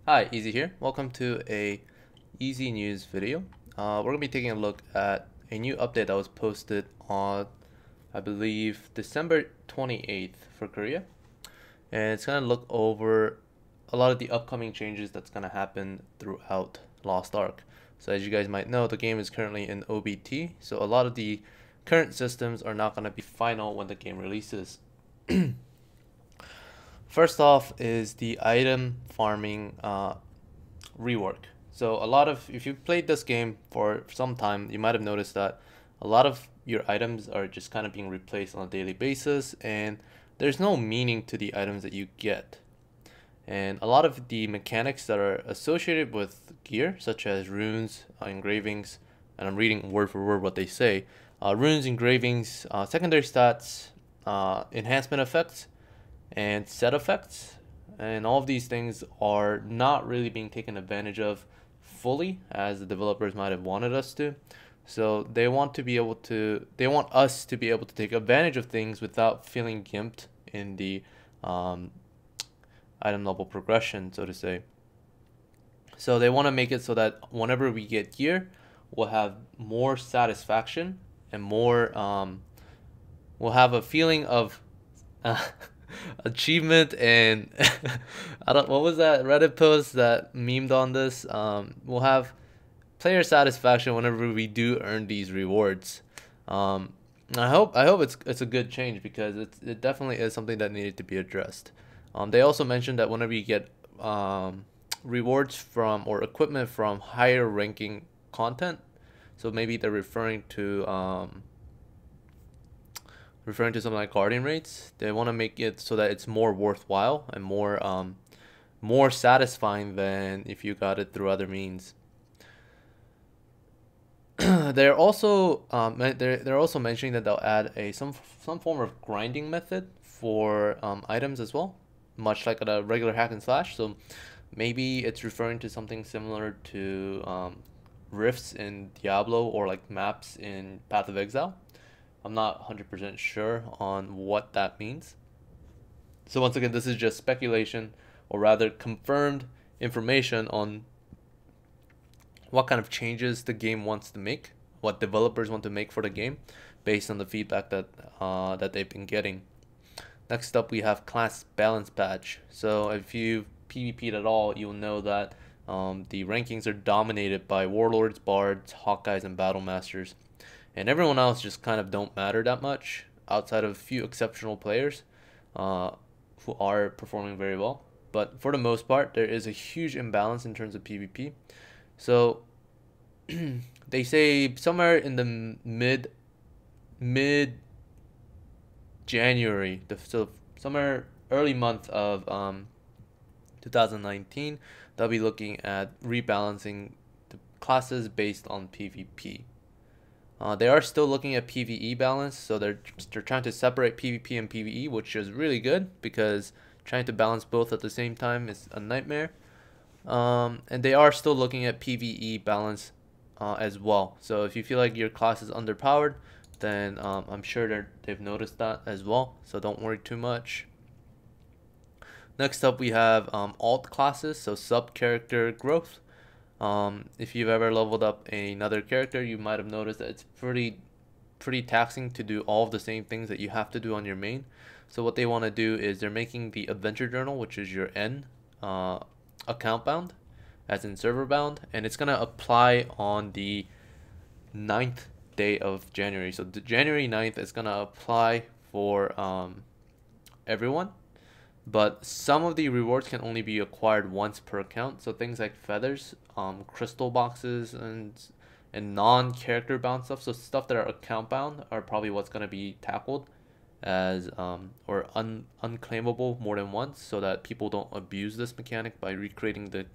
Hi, Easy here. Welcome to a Easy News video. We're going to be taking a look at a new update that was posted on, I believe, December 28th for Korea. And it's going to look over a lot of the upcoming changes that's going to happen throughout Lost Ark. So as you guys might know, the game is currently in OBT, so a lot of the current systems are not going to be final when the game releases. First off is the item farming rework. So a lot of, if you've played this game for some time, you might have noticed that a lot of your items are just kind of being replaced on a daily basis, and there's no meaning to the items that you get. And a lot of the mechanics that are associated with gear, such as runes, engravings, and I'm reading word for word what they say, runes, engravings, secondary stats, enhancement effects, and set effects, and all of these things are not really being taken advantage of fully as the developers might have wanted us to. So they want us to be able to take advantage of things without feeling gimped in the um, item level progression, so to say. So they want to make it so that whenever we get gear, we'll have more satisfaction and we'll have a feeling of uh, achievement and I don't what was that Reddit post that memed on this? We'll have player satisfaction whenever we do earn these rewards. Um, I hope it's a good change because it definitely is something that needed to be addressed. They also mentioned that whenever you get rewards from or equipment from higher ranking content, so maybe they're referring to something like guardian rates. They want to make it so that it's more worthwhile and more satisfying than if you got it through other means. They're also mentioning that they'll add a some form of grinding method for items as well, much like a regular hack and slash. So maybe it's referring to something similar to rifts in Diablo or like maps in Path of Exile. I'm not 100% sure on what that means. So once again, this is just speculation, or rather confirmed information on what kind of changes the game wants to make, what developers want to make for the game, based on the feedback that they've been getting. Next up, we have class balance patch. So if you've PvP'd at all, you'll know that the rankings are dominated by warlords, bards, hawkeyes, and battle masters, and everyone else just kind of don't matter that much outside of a few exceptional players uh, who are performing very well. But for the most part, there is a huge imbalance in terms of PvP. So they say somewhere in the mid January, so somewhere early month of 2019, they'll be looking at rebalancing the classes based on PvP. They are still looking at PvE balance, so they're trying to separate PvP and PvE, which is really good because trying to balance both at the same time is a nightmare. And they are still looking at PvE balance as well. So if you feel like your class is underpowered, then I'm sure they've noticed that as well. So don't worry too much. Next up, we have alt classes, so sub character growth. If you've ever leveled up another character, you might have noticed that it's pretty taxing to do all of the same things that you have to do on your main. So what they want to do is they're making the adventure journal, which is your N, account bound, as in server bound, and it's gonna apply on the 9th day of January. So the January 9th is gonna apply for everyone, but some of the rewards can only be acquired once per account. So things like feathers, crystal boxes, and non-character bound stuff. So stuff that are account bound are probably what's gonna be tackled as unclaimable more than once, so that people don't abuse this mechanic by recreating the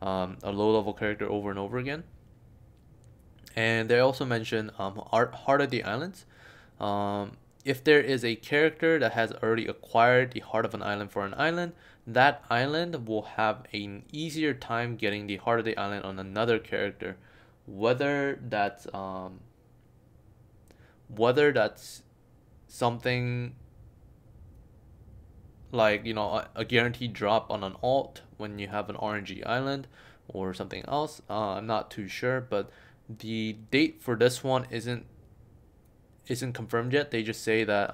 a low level character over and over again. And they also mention Heart of the Islands. If there is a character that has already acquired the Heart of an Island for an island, that island will have an easier time getting the Heart of the Island on another character, whether that's something like a guaranteed drop on an alt when you have an RNG island or something else. I'm not too sure, but the date for this one isn't confirmed yet. They just say that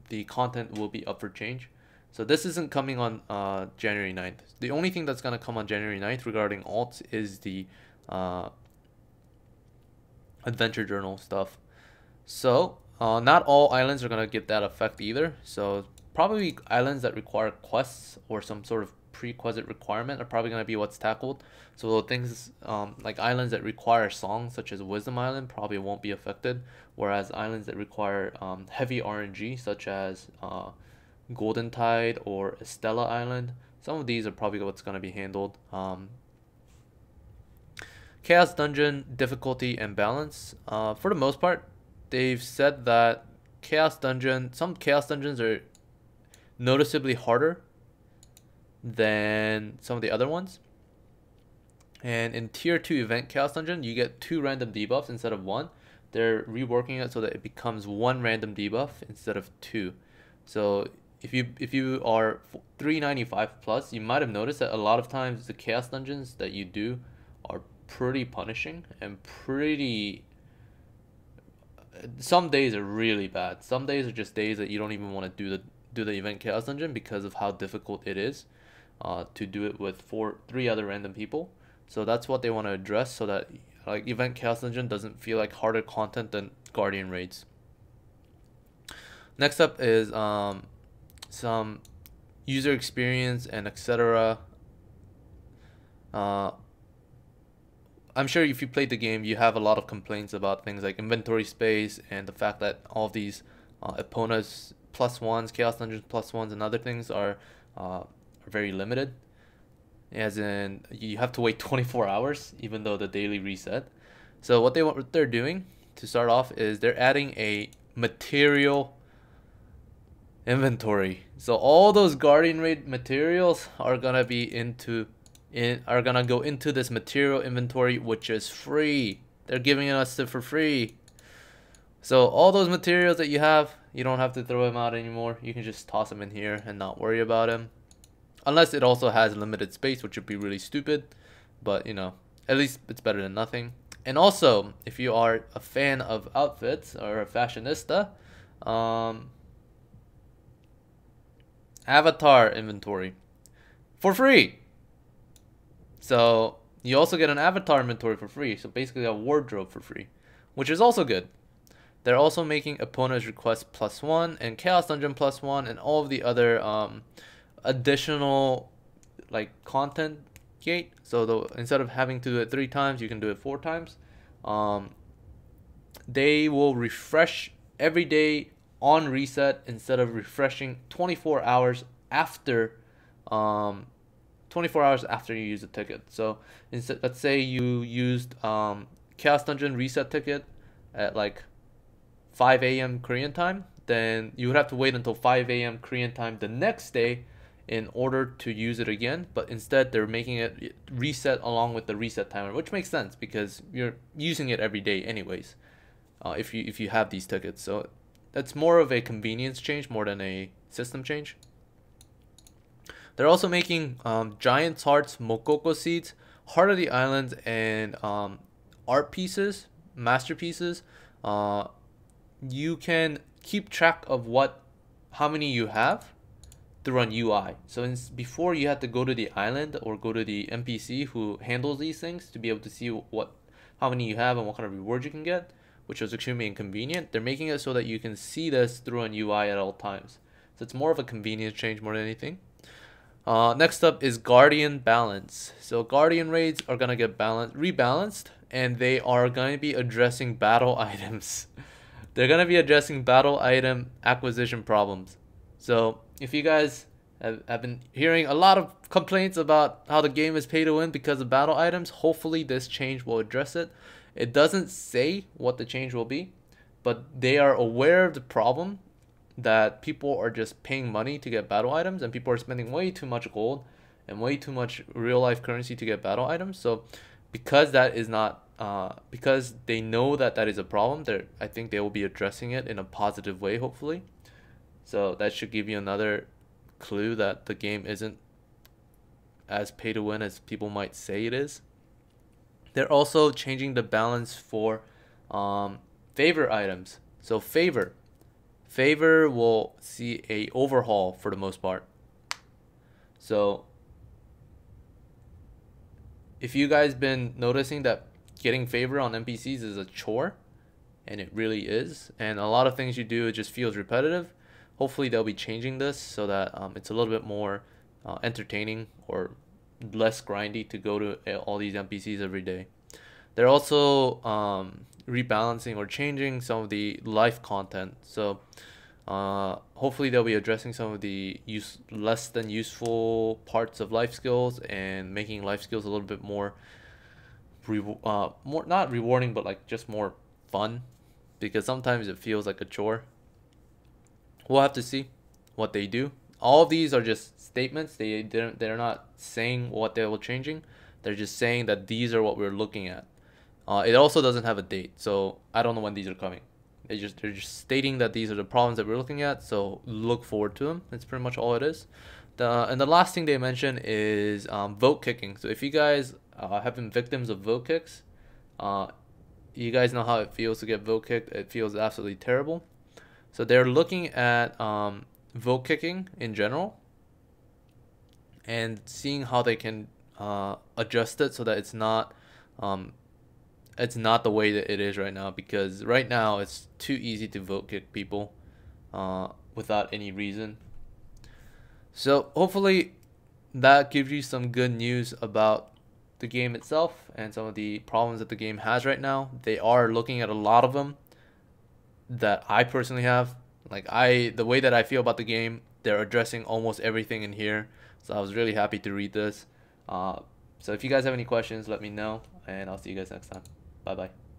the content will be up for change. So this isn't coming on January 9th. The only thing that's going to come on January 9th regarding alts is the adventure journal stuff. So not all islands are going to get that effect either. So probably islands that require quests or some sort of prerequisite requirement are probably going to be what's tackled. So things like islands that require songs such as Wisdom Island probably won't be affected, whereas islands that require heavy RNG such as Golden Tide or Estella Island, some of these are probably what's going to be handled. Chaos Dungeon difficulty and balance. For the most part, they've said that some Chaos Dungeons are noticeably harder than some of the other ones. And in Tier 2 Event Chaos Dungeon, you get 2 random debuffs instead of 1. They're reworking it so that it becomes 1 random debuff instead of 2. So if you are 395 plus, you might have noticed that a lot of times the Chaos Dungeons that you do are pretty punishing and pretty... Some days are really bad. Some days are just days that you don't even want to do the Event Chaos Dungeon because of how difficult it is to do it with 3 other random people. So that's what they want to address, so that like Event Chaos Dungeon doesn't feel like harder content than Guardian raids. Next up is some user experience and etc. I'm sure if you played the game, you have a lot of complaints about things like inventory space and the fact that all of these Epona's +1s, Chaos Dungeons +1s, and other things are very limited. As in, you have to wait 24 hours, even though the daily reset. So what they're doing to start off is they're adding a material inventory. So all those Guardian raid materials are gonna go into this material inventory, which is free. They're giving us it for free. So all those materials that you have, you don't have to throw them out anymore. You can just toss them in here and not worry about them. Unless it also has limited space, which would be really stupid. But, at least it's better than nothing. And also, if you are a fan of outfits or a fashionista, avatar inventory for free. So you also get an avatar inventory for free. So basically a wardrobe for free, which is also good. They're also making Epona's Request +1 and Chaos Dungeon +1 and all of the other additional like content gate. So instead of having to do it 3 times, you can do it 4 times. They will refresh every day on reset instead of refreshing 24 hours after 24 hours after you use a ticket. So instead, let's say you used Chaos Dungeon reset ticket at like 5 a.m. Korean time, then you would have to wait until 5 a.m. Korean time the next day in order to use it again. But instead they're making it reset along with the reset timer, which makes sense because you're using it every day anyways, if you have these tickets. So that's more of a convenience change more than a system change. They're also making Giant's Hearts, Mokoko Seeds, Heart of the Islands, and art pieces, masterpieces. You can keep track of how many you have through an UI. So before you had to go to the island or go to the NPC who handles these things to be able to see how many you have and what kind of rewards you can get, which was extremely inconvenient. They're making it so that you can see this through an UI at all times. So it's more of a convenience change more than anything. Next up is Guardian Balance. So Guardian raids are gonna get rebalanced, and they are going to be addressing battle items. They're gonna be addressing battle item acquisition problems. So if you guys have been hearing a lot of complaints about how the game is pay to win because of battle items, hopefully this change will address it. It doesn't say what the change will be, but they are aware of the problem that people are just paying money to get battle items, and people are spending way too much gold and way too much real life currency to get battle items. So because that is not because they know that is a problem, I think they will be addressing it in a positive way, hopefully. So that should give you another clue that the game isn't as pay to win as people might say it is. They're also changing the balance for favor items. So favor will see a overhaul for the most part. So if you guys been noticing that getting favor on NPCs is a chore, and it really is, and a lot of things you do, it just feels repetitive. Hopefully they'll be changing this so that it's a little bit more entertaining or less grindy to go to all these NPCs every day. They're also rebalancing or changing some of the life content. So hopefully they'll be addressing some of the less than useful parts of life skills and making life skills a little bit more more not rewarding, but like just more fun, because sometimes it feels like a chore. We'll have to see what they do. All of these are just statements. They're not saying what they will changing. They're just saying that these are what we're looking at. It also doesn't have a date, so I don't know when these are coming. They're just stating that these are the problems that we're looking at, so look forward to them. That's pretty much all it is. And the last thing they mention is vote kicking. So if you guys have been victims of vote kicks, you guys know how it feels to get vote kicked. It feels absolutely terrible. So they're looking at vote kicking in general and seeing how they can adjust it so that it's not the way that it is right now, because right now it's too easy to vote kick people without any reason. So hopefully that gives you some good news about the game itself and some of the problems that the game has right now. They are looking at a lot of them that I personally have. The way that I feel about the game, they're addressing almost everything in here. So I was really happy to read this. So if you guys have any questions, let me know, and I'll see you guys next time. Bye bye.